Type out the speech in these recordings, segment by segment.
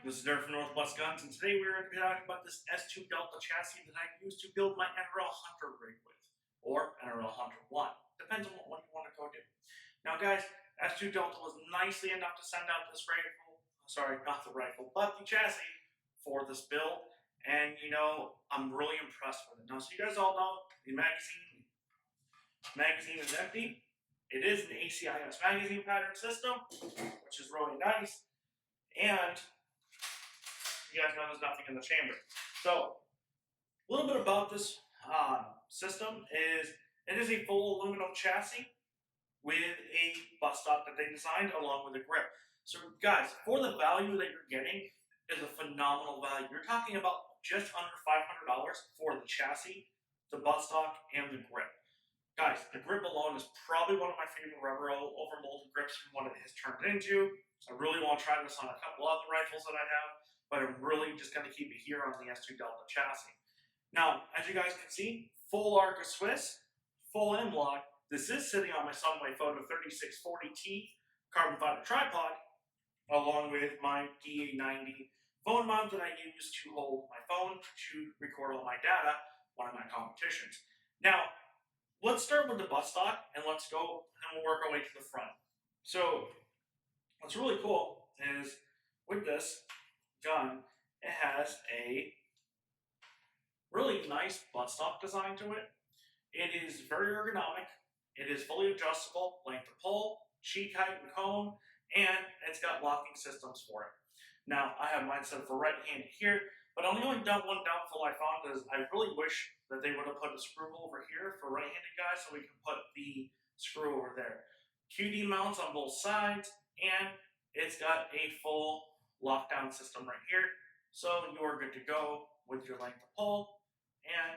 This is Derek from Northwest Guns, and today we're going to be talking about this S2Delta chassis that I use to build my NRL Hunter rig with, or NRL Hunter 1. Depends on what one you want to go do. Now guys, S2Delta was nicely enough to send out this rifle, sorry, not the rifle, but the chassis for this build, and you know, I'm really impressed with it. Now, so you guys all know, the magazine is empty. It is an ACIS magazine pattern system, which is really nice, and you guys know there's nothing in the chamber. So, a little bit about this system is, it is a full aluminum chassis with a buttstock that they designed along with a grip. So guys, for the value that you're getting is a phenomenal value. You're talking about just under $500 for the chassis, the buttstock, and the grip. Guys, the grip alone is probably one of my favorite rubber overmolded grips from what it has turned into. I really want to try this on a couple other rifles that I have, but I'm really just going to keep it here on the S2Delta chassis. Now, as you guys can see, full arc of Swiss, full M-lock. This is sitting on my Sunway Photo 3640T carbon fiber tripod, along with my DA90 phone mount that I use to hold my phone to record all my data on my competitions. Now, let's start with the buttstock, and let's go and we'll work our way to the front. So, what's really cool is with this gun, it has a really nice buttstock design to it. It is very ergonomic. It is fully adjustable, length of pull, cheek height and cone, and it's got locking systems for it. Now, I have mine set for right-handed here, but only one downfall I found is I really wish that they would have put a screw over here for right-handed guys so we can put the screw over there. QD mounts on both sides, and it's got a full lockdown system right here, so you're good to go with your length of pull, and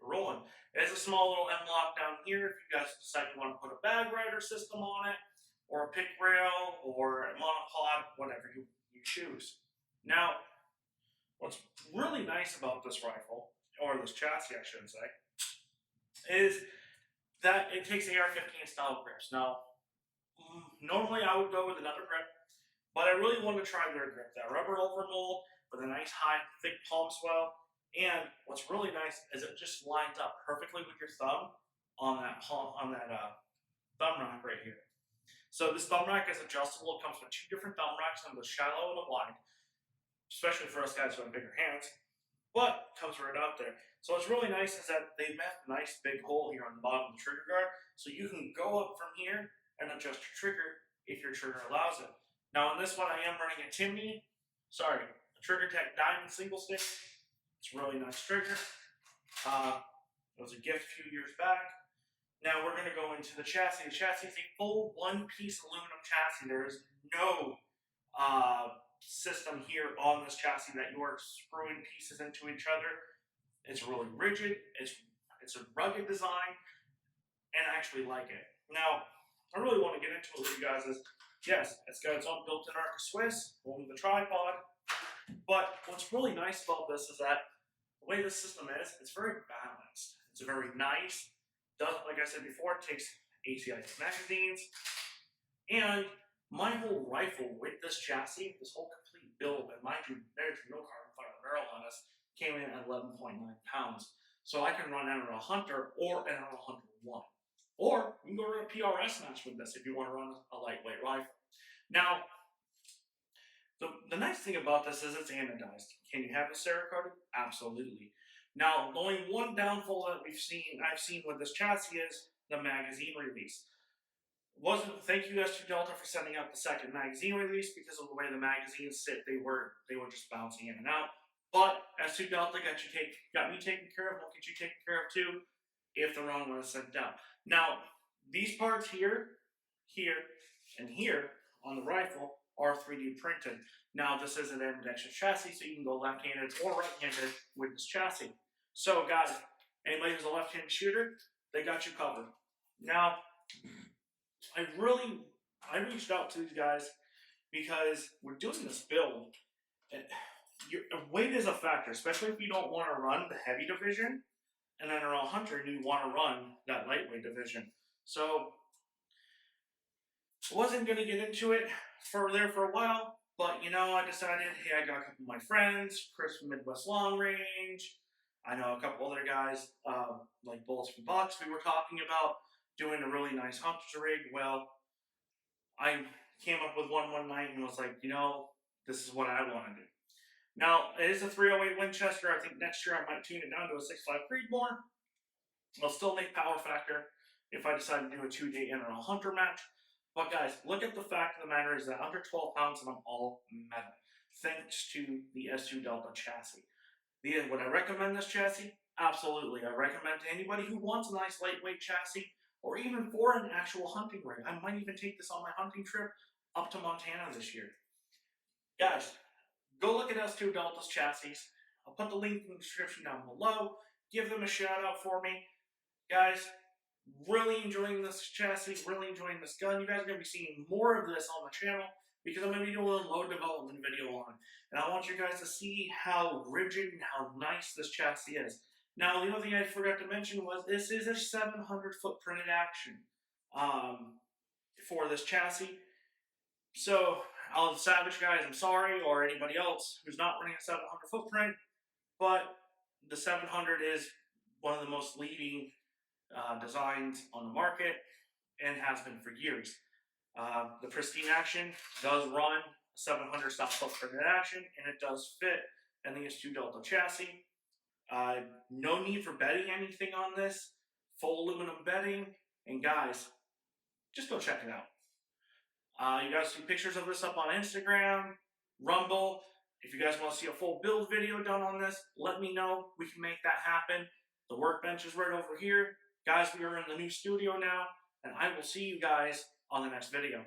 you're rolling. There's a small little M-lock down here if you guys decide you want to put a bag rider system on it, or a pick rail, or a monopod, whatever you choose. Now, what's really nice about this rifle, or this chassis I should say, is that it takes AR-15 style grips. Now, normally I would go with another grip, but I really want to try their grip. That rubber overmold with a nice high, thick palm swell. And what's really nice is it just lines up perfectly with your thumb on that thumb rack right here. So this thumb rack is adjustable. It comes with two different thumb racks, one with a shallow and a wide, especially for us guys who have bigger hands, but it comes right out there. So what's really nice is that they left a nice big hole here on the bottom of the trigger guard, so you can go up from here and adjust your trigger if your trigger allows it. Now on this one I am running a Trigger Tech Diamond single stick. It's a really nice trigger. It was a gift a few years back. Now we're going to go into the chassis. The chassis is a full one-piece aluminum chassis. There is no system here on this chassis that you are screwing pieces into each other. It's really rigid. It's a rugged design, and I actually like it. Now, I really want to get into it with you guys. Yes, it's got its own built-in arc of Swiss, along with the tripod. But what's really nice about this is that the way this system is, it's very balanced. It's very nice. Like I said before, it takes ACIS magazines. And my whole rifle with this chassis, this whole complete build, and mind you, there's no carbon fiber barrel on this, came in at 11.9 pounds. So I can run NRL Hunter or NRL Hunter 1. Or you can go run a PRS match with this if you want to run a lightweight rifle. Now, the nice thing about this is it's anodized. Can you have a Cerakote? Absolutely. Now, the only one downfall that I've seen with this chassis is the magazine release. Thank you S2Delta for sending out the second magazine release, because of the way the magazines sit, they were just bouncing in and out. But S2Delta got me taken care of. Will get you taken care of too if the wrong one is sent down. Now, these parts here, and here on the rifle are 3D printed. Now, this is an ambidextrous chassis, so you can go left-handed or right-handed with this chassis. So, guys, anybody who's a left-handed shooter, they got you covered. Now, I reached out to these guys because we're doing this build. Weight is a factor, especially if you don't want to run the heavy division and NRL Hunter, and you want to run that lightweight division. So, wasn't going to get into it for a while, But you know, I decided, hey, I got a couple of my friends, Chris from Midwest Long Range. I know a couple other guys, like Bullets from Bucks. We were talking about doing a really nice hunter's rig. Well, I came up with one night and was like, you know, this is what I want to do. Now, it is a 308 Winchester. I think next year I might tune it down to a 6.5 Creedmoor. I'll still make power factor if I decide to do a 2-day NRL Hunter match. But guys, look at the fact of the matter is that under 12 pounds and I'm all metal, thanks to the S2Delta chassis. Would I recommend this chassis? Absolutely. I recommend to anybody who wants a nice lightweight chassis, or even for an actual hunting rig. I might even take this on my hunting trip up to Montana this year. Guys, go look at S2Delta's chassis. I'll put the link in the description down below. Give them a shout out for me. Guys, really enjoying this chassis, really enjoying this gun. You guys are going to be seeing more of this on the channel because I'm going to be doing a load development video on it. And I want you guys to see how rigid and how nice this chassis is. Now, the other thing I forgot to mention was this is a 700 foot printed action for this chassis. So, all the Savage guys, I'm sorry, or anybody else who's not running a 700 footprint, but the 700 is one of the most leading designs on the market and has been for years. The pristine action does run 700 style footprint action, and it does fit in the S2Delta chassis. No need for bedding anything on this. Full aluminum bedding, and guys, just go check it out. You guys see pictures of this up on Instagram, Rumble. If you guys want to see a full build video done on this, let me know. We can make that happen. The workbench is right over here. Guys, we are in the new studio now, and I will see you guys on the next video.